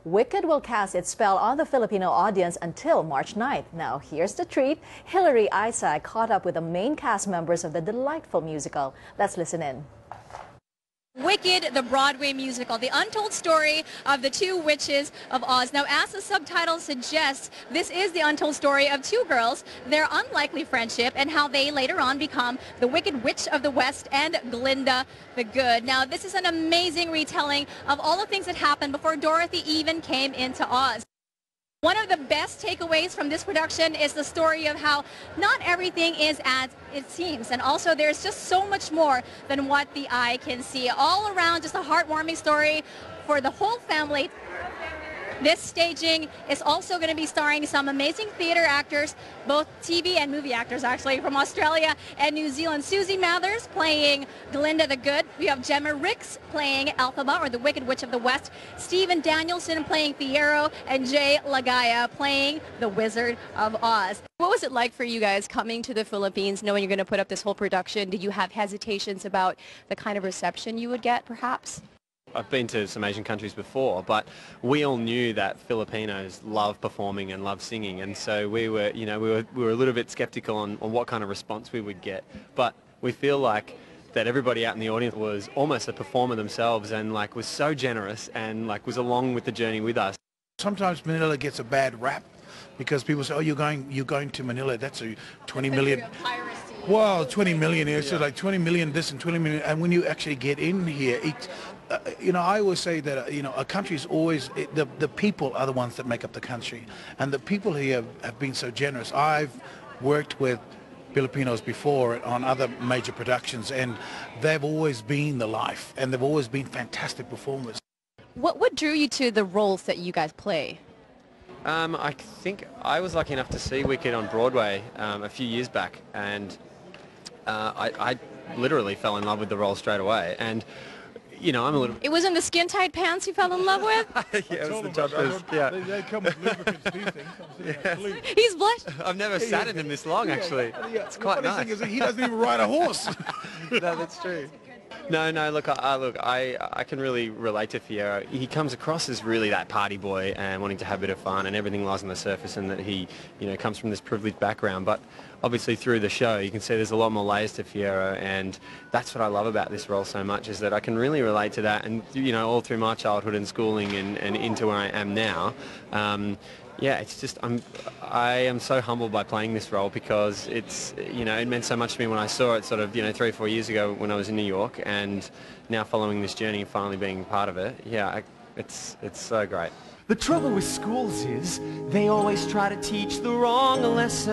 Wicked will cast its spell on the Filipino audience until March 9th. Now, here's the treat. Hilary Isaac caught up with the main cast members of the delightful musical. Let's listen in. Wicked, the Broadway musical, the untold story of the two witches of Oz. Now, as the subtitle suggests, this is the untold story of two girls, their unlikely friendship, and how they later on become the Wicked Witch of the West and Glinda the Good. Now, this is an amazing retelling of all the things that happened before Dorothy even came into Oz. One of the best takeaways from this production is the story of how not everything is as it seems. And also there's just so much more than what the eye can see. All around, just a heartwarming story for the whole family. This staging is also going to be starring some amazing theater actors, both TV and movie actors actually, from Australia and New Zealand. Susie Mathers playing Glinda the Good. We have Gemma Ricks playing Elphaba, or the Wicked Witch of the West. Stephen Danielson playing Fiyero, and Jay Lagaya playing the Wizard of Oz. What was it like for you guys coming to the Philippines, knowing you're going to put up this whole production? Did you have hesitations about the kind of reception you would get, perhaps? I've been to some Asian countries before, but we all knew that Filipinos love performing and love singing, and so we were a little bit skeptical on what kind of response we would get. But we feel like that everybody out in the audience was almost a performer themselves, and was so generous and was along with the journey with us. Sometimes Manila gets a bad rap because people say, "Oh, you're going to Manila. That's a 20 million." Well, 20 million here, so 20 million this and 20 million, and when you actually get in here, I always say that a country is always the people are the ones that make up the country, and the people here have been so generous. I've worked with Filipinos before on other major productions, and they've always been the life, and they've always been fantastic performers. What drew you to the roles that you guys play? I think I was lucky enough to see Wicked on Broadway a few years back, and I literally fell in love with the role straight away. And I'm a little... It wasn't the skin-tight pants you fell in love with? Yeah, it was the jumpers. Yeah. They come with lubricants, these things. Yeah. He's blushing. I've never sat in them this long, actually. Yeah. It's quite nice. The funny thing is he doesn't even ride a horse. No, that's true. No, look, I can really relate to Fiyero. He comes across as really that party boy and wanting to have a bit of fun, and everything lies on the surface, and that he, comes from this privileged background. But obviously through the show, you can see there's a lot more layers to Fiyero, and that's what I love about this role so much, is that I can really relate to that, and all through my childhood and schooling and into where I am now. Yeah, it's just I am so humbled by playing this role, because it meant so much to me when I saw it 3 or 4 years ago when I was in New York, and now following this journey and finally being part of it. Yeah, it's so great. The trouble with schools is they always try to teach the wrong lesson.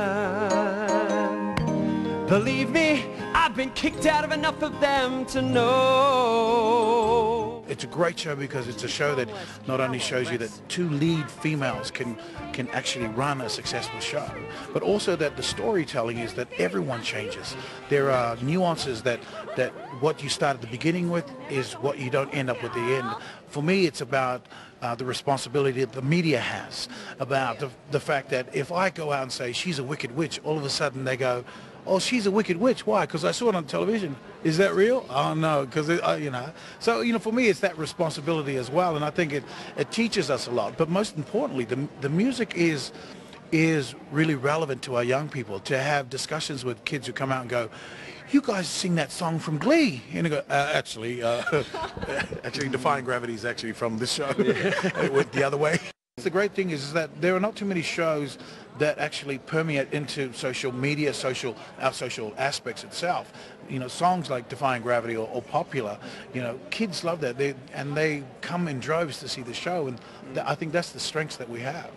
Believe me, I've been kicked out of enough of them to know. It's a great show because it's a show that not only shows you that two lead females can actually run a successful show, but also that the storytelling is that everyone changes. There are nuances that what you start at the beginning with is what you don't end up with the end. For me, it's about the responsibility that the media has, about the fact that if I go out and say she's a wicked witch, all of a sudden they go, "Oh, she's a wicked witch. Why? Because I saw it on television." Is that real? Oh, no, because, So, for me, it's that responsibility as well, and I think it teaches us a lot. But most importantly, the music is really relevant to our young people, to have discussions with kids who come out and go, "You guys sing that song from Glee." And I go, actually, Defying Gravity is actually from this show. It went the other way. The great thing is that there are not too many shows that actually permeate into social media, our social aspects itself. Songs like Defying Gravity or Popular, kids love that. They come in droves to see the show, and I think that's the strengths that we have.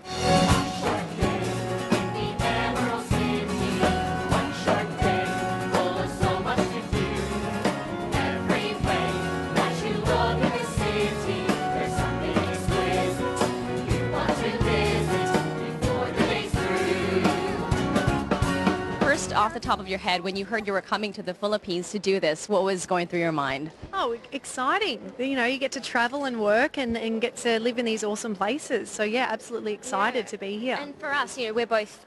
just off the top of your head, when you heard you were coming to the Philippines to do this, what was going through your mind? Oh, exciting. You know, you get to travel and work and get to live in these awesome places. So yeah, absolutely excited to be here. And for us, you know, we're both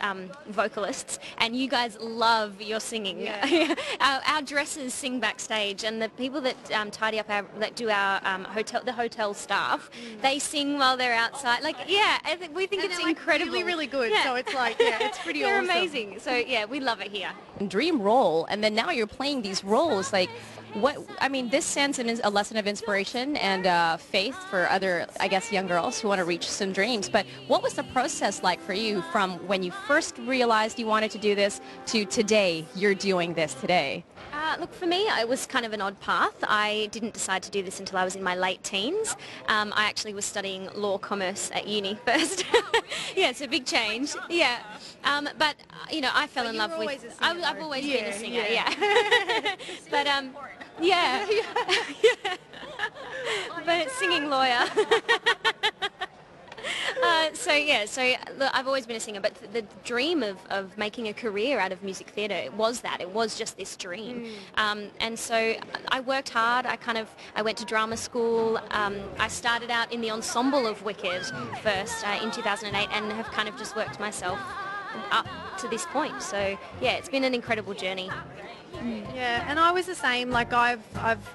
vocalists, and you guys love your singing. Yeah. Our dressers sing backstage, and the people that tidy up that do our the hotel staff, they sing while they're outside. Like, yeah, we think it's incredible. Really, really good. Yeah. So it's like, yeah, it's pretty They're awesome. amazing. So yeah, we love it here. Dream role, and then now you're playing these roles. Like, what? I mean, this sends in a lesson of inspiration and faith for other, I guess, young girls who want to reach some dreams. But what was the process like for you from when you first realized you wanted to do this to today? You're doing this today. Look, for me, it was kind of an odd path. I didn't decide to do this until I was in my late teens. I actually was studying law commerce at uni first. Yeah, it's a big change. Yeah, but you know, I fell in love with. I've always been a singer. Yeah. But yeah. But singing lawyer. So look, I've always been a singer, but the dream of making a career out of music theatre, it was just this dream. And so I worked hard. I went to drama school. I started out in the ensemble of Wicked first in 2008, and have kind of just worked myself up to this point. So yeah, it's been an incredible journey. Yeah, and I was the same. Like, I've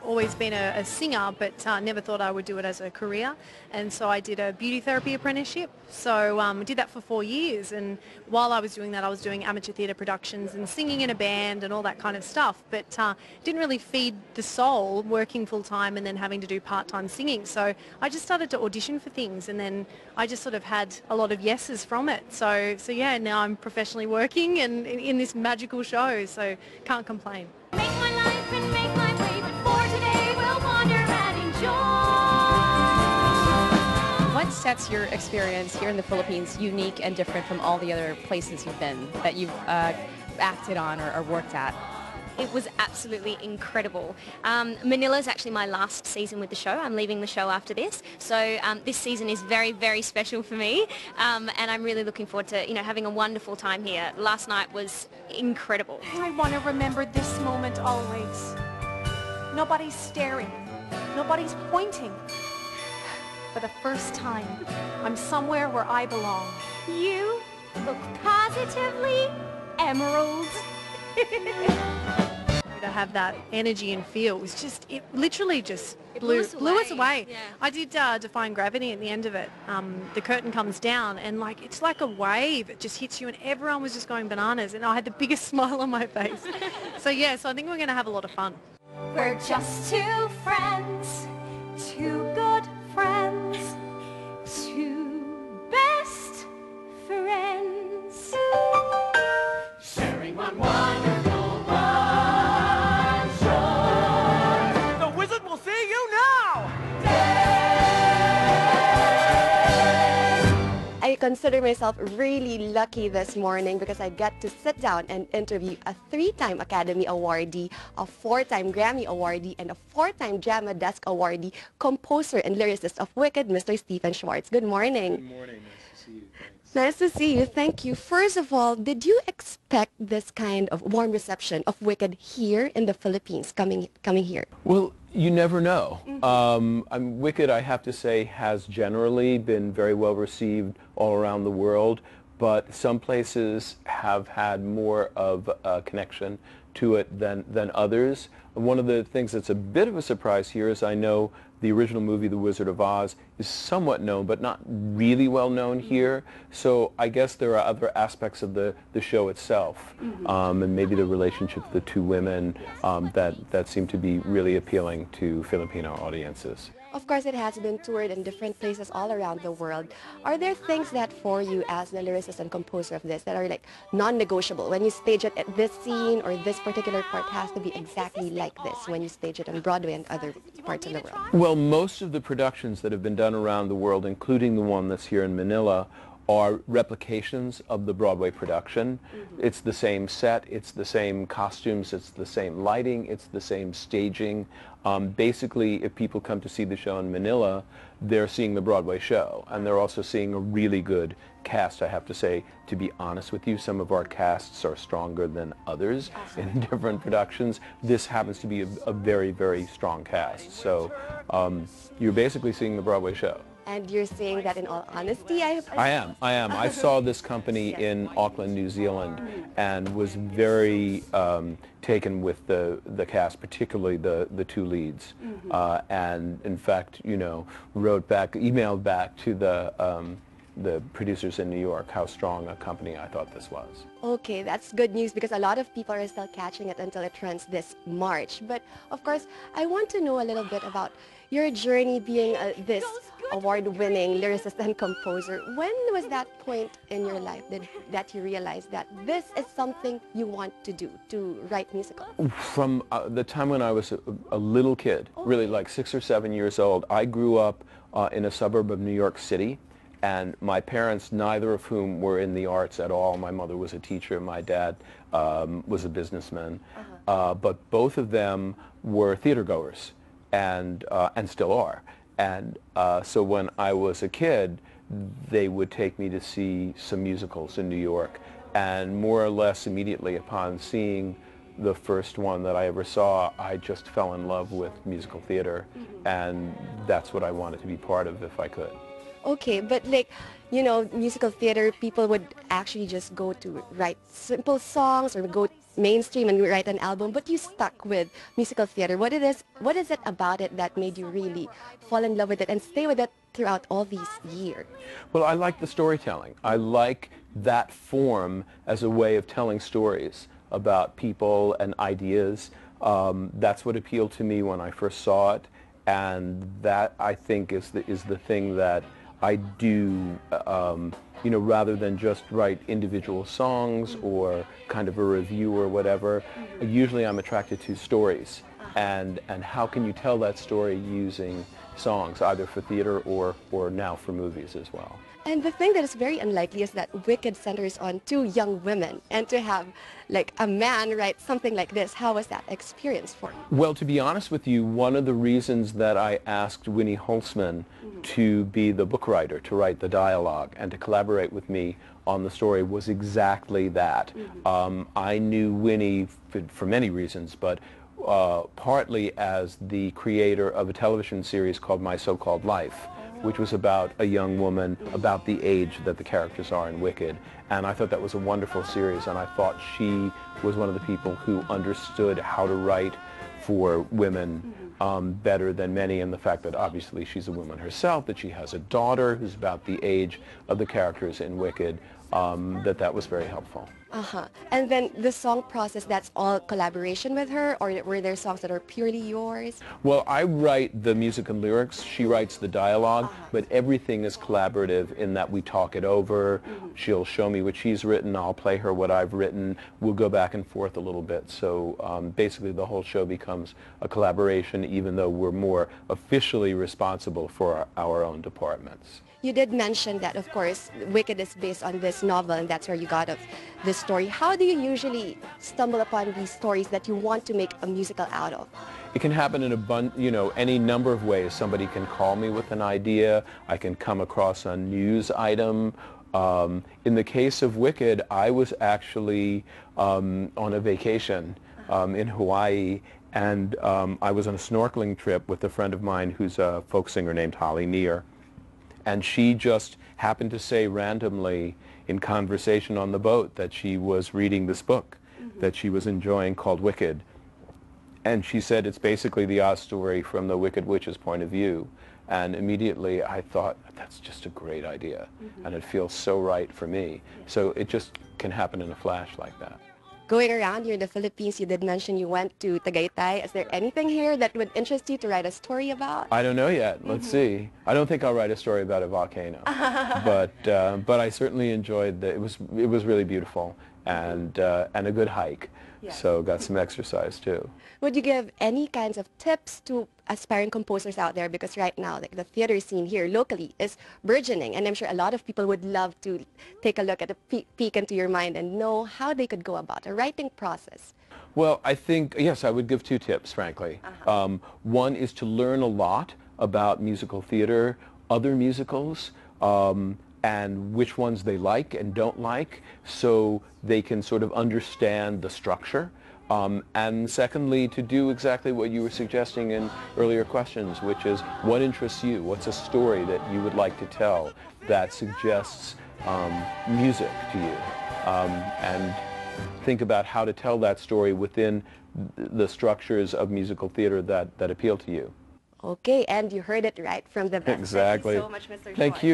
always been a singer, but never thought I would do it as a career. And so I did a beauty therapy apprenticeship. So I did that for 4 years. And while I was doing that, I was doing amateur theatre productions and singing in a band and all that kind of stuff. But didn't really feed the soul working full time and then having to do part-time singing. So I just started to audition for things, and then I just sort of had a lot of yeses from it. So yeah, now I'm professionally working and in this magical show. So can't complain. Make my life and make my way, but for today we'll wander and enjoy. What sets your experience here in the Philippines unique and different from all the other places you've been, that you've acted on or worked at? It was absolutely incredible. Manila is actually my last season with the show. I'm leaving the show after this. So this season is very, very special for me. And I'm really looking forward to, you know, having a wonderful time here. Last night was incredible. I want to remember this moment always. Nobody's staring. Nobody's pointing. For the first time, I'm somewhere where I belong. You look positively emerald. To have that energy and feel was just, it literally just blew us away. Yeah. I did Defying Gravity at the end of it. The curtain comes down and like it's like a wave. It just hits you and everyone was just going bananas, and I had the biggest smile on my face. So yeah, so I think we're going to have a lot of fun. We're just two friends, two good friends, two best friends. Sharing one wonderful one shore. The wizard will see you now! I consider myself really lucky this morning because I get to sit down and interview a 3-time Academy Awardee, a 4-time Grammy Awardee, and a 4-time Drama Desk Awardee, composer and lyricist of Wicked, Mr. Stephen Schwartz. Good morning. Good morning. Nice to see you. Thanks. Nice to see you. Thank you. First of all, did you expect this kind of warm reception of Wicked here in the Philippines, coming here? Well, you never know. Wicked, I have to say, has generally been very well received all around the world, but some places have had more of a connection to it than others. One of the things that's a bit of a surprise here is I know the original movie, The Wizard of Oz, is somewhat known, but not really well known here. So I guess there are other aspects of the show itself, and maybe the relationship of the two women that seem to be really appealing to Filipino audiences. Of course, it has been toured in different places all around the world. Are there things that for you as the lyricist and composer of this that are like non-negotiable? When you stage it at this scene or this particular part has to be exactly like this when you stage it on Broadway and other parts of the world? Well, most of the productions that have been done around the world, including the one that's here in Manila, are replications of the Broadway production. It's the same set, it's the same costumes, it's the same lighting, it's the same staging. Basically, if people come to see the show in Manila, they're seeing the Broadway show, and they're also seeing a really good cast. I have to say, to be honest with you, some of our casts are stronger than others in different productions. This happens to be a very, very strong cast. So you're basically seeing the Broadway show. And you're saying that in all honesty? I am. I saw this company in Auckland, New Zealand, and was very taken with the cast, particularly the two leads. And in fact, you know, emailed back to the producers in New York how strong a company I thought this was. Okay, that's good news because a lot of people are still catching it until it runs this March. But of course, I want to know a little bit about your journey being this award-winning lyricist and composer. When was that point in your life that you realized that this is something you want to do, to write musical? From the time when I was a little kid, really like 6 or 7 years old, I grew up in a suburb of New York City, and my parents, neither of whom were in the arts at all. My mother was a teacher, my dad was a businessman, but both of them were theater goers and still are. And so when I was a kid, they would take me to see some musicals in New York, and more or less immediately upon seeing the first one that I ever saw, I just fell in love with musical theater, and that's what I wanted to be part of if I could. Okay, but like, you know, musical theater, people would actually just go to write simple songs or go mainstream and write an album, but you stuck with musical theater. What is it about it that made you really fall in love with it and stay with it throughout all these years? Well, I like the storytelling. I like that form as a way of telling stories about people and ideas. That's what appealed to me when I first saw it, and that, I think, is the thing that I do, you know, rather than just write individual songs or kind of a review or whatever. Usually I'm attracted to stories, and how can you tell that story using songs, either for theater or now for movies as well. And the thing that is very unlikely is that Wicked centers on two young women, and to have like a man write something like this, how was that experience for you? Well, to be honest with you, one of the reasons that I asked Winnie Holtzman to be the book writer, to write the dialogue, and to collaborate with me on the story was exactly that. I knew Winnie for many reasons, but partly as the creator of a television series called My So-Called Life, which was about a young woman, about the age that the characters are in Wicked. And I thought that was a wonderful series, and I thought she was one of the people who understood how to write for women better than many, and the fact that obviously she's a woman herself, that she has a daughter who's about the age of the characters in Wicked, that was very helpful. And then the song process, that's all collaboration with her, or were there songs that are purely yours? Well, I write the music and lyrics, she writes the dialogue, but everything is collaborative in that we talk it over. She'll show me what she's written, I'll play her what I've written, we'll go back and forth a little bit. So basically the whole show becomes a collaboration, even though we're more officially responsible for our own departments. You did mention that, of course, Wicked is based on this novel, and that's where you got this story. How do you usually stumble upon these stories that you want to make a musical out of? It can happen in any number of ways. Somebody can call me with an idea. I can come across a news item. In the case of Wicked, I was actually on a vacation in Hawaii, and I was on a snorkeling trip with a friend of mine who's a folk singer named Holly Neer. And she just happened to say randomly in conversation on the boat that she was reading this book that she was enjoying called Wicked. And she said it's basically the Oz story from the Wicked Witch's point of view. And immediately I thought, that's just a great idea. And it feels so right for me. So it just can happen in a flash like that. Going around here in the Philippines, you did mention you went to Tagaytay. Is there anything here that would interest you to write a story about? I don't know yet. Let's see. I don't think I'll write a story about a volcano, but I certainly enjoyed it was really beautiful and a good hike. So got some exercise too. Would you give any kinds of tips to aspiring composers out there, because right now like the theater scene here locally is burgeoning, and I'm sure a lot of people would love to take a look at a peek into your mind and know how they could go about a writing process. Well, I think, yes, I would give two tips, frankly. One is to learn a lot about musical theater, other musicals, and which ones they like and don't like, so they can sort of understand the structure. And secondly, to do exactly what you were suggesting in earlier questions, which is what interests you? What's a story that you would like to tell that suggests music to you? And think about how to tell that story within the structures of musical theater that appeal to you. Okay, and you heard it right from the best. Exactly. Thank you so much, Mr. Thank Schwartz. you.